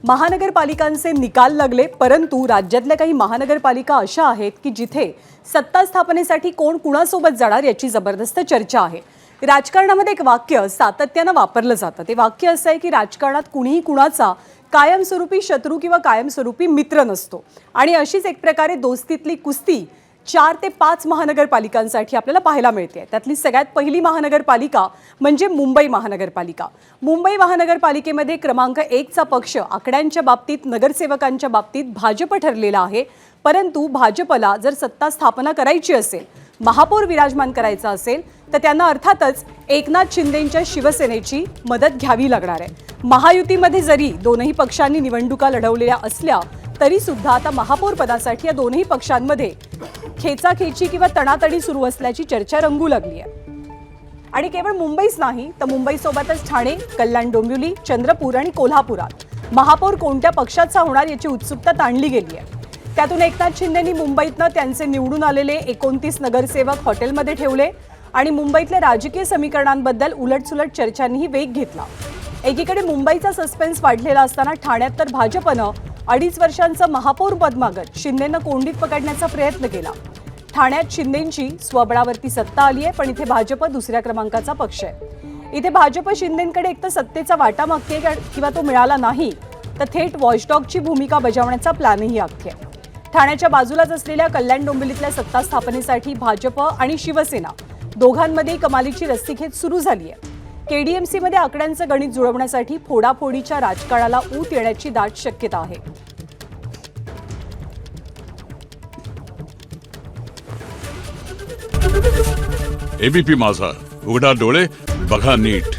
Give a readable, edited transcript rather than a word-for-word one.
महानगरपालिकांचे निकाल लागले, परंतु राज्यातल्या काही महानगरपालिका अशा आहेत की जिथे सत्ता स्थापनेसाठी कोण कुणासोबत जाणार याची जबरदस्त चर्चा आहे। राजकारणामध्ये एक वाक्य सातत्याने वापरलं जातं। ते वाक्य असं आहे की राजकारणात कुणीही कुणाचा कायमस्वरूपी शत्रू किंवा कायमस्वरूपी मित्र नसतो आणि अशीच एक प्रकारे दोस्तीतली कुस्ती 4 ते 5 महानगरपालिकांसाठी आपल्याला पाहायला मिळते। त्यातली सगळ्यात पहिली महानगरपालिका म्हणजे मुंबई महानगरपालिका। मुंबई महानगरपालिकेमध्ये क्रमांक 1 चा पक्ष आकड्यांच्या बाबतीत नगरसेवकांच्या बाबतीत भाजप ठरलेला आहे, परंतु भाजपला जर सत्ता स्थापना करायची असेल, महापौर विराजमान करायचा असेल तर त्यांना अर्थातच एकनाथ शिंदेंच्या शिवसेनेची मदत घ्यावी लागणार आहे। महायुतीमध्ये जरी दोनही पक्षांनी निवडणुका लढवलेल्या असल्या तरी सुद्धा आता महापौर पदासाठी या दोनही पक्षांमध्ये खेचाखेची किंवा तणातडी सुरू असल्याची चर्चा रंगू लागली आहे। आणि केवळ मुंबईच नाही तर मुंबईसोबतच ठाणे, कल्याण, डोंबिवली, चंद्रपूर आणि कोल्हापुरात महापौर कोणत्या पक्षाचा होणार याची उत्सुकता ताणली गेली आहे। त्यातून एकनाथ शिंदेंनी मुंबईतनं त्यांचे निवडून आलेले 29 नगरसेवक हॉटेलमध्ये ठेवले आणि मुंबईतल्या राजकीय समीकरणांबद्दल उलटसुलट चर्चांनीही वेग घेतला। एकीकडे मुंबईचा सस्पेन्स वाढलेला असताना ठाण्यात तर भाजपनं 2.5 वर्षांचं महापौर पद मागत शिंदेंना कोंडीत पकडण्याचा प्रयत्न केला। ठाण्यात शिंदेंची स्वबळावरती सत्ता आली आहे, पण इथे भाजप दुसऱ्या क्रमांकाचा पक्ष आहे। इथे भाजप शिंदेंकडे एक तर सत्तेचा वाटा मागते किंवा तो मिळाला नाही तर थेट वॉचडॉगची भूमिका बजावण्याचा प्लॅनही आखते। ठाण्याच्या बाजूलाच असलेल्या कल्याण डोंबिवलीतल्या सत्ता स्थापनेसाठी भाजप आणि शिवसेना दोघांमध्ये कमालीची रस्सीखेच सुरू झाली आहे। केडीएमसीमध्ये आकड्यांचं गणित जुळवण्यासाठी फोडाफोडीच्या राजकारणाला ऊत येण्याची दाट शक्यता आहे। एबीपी माझा, उघडा डोळे बघा नीट।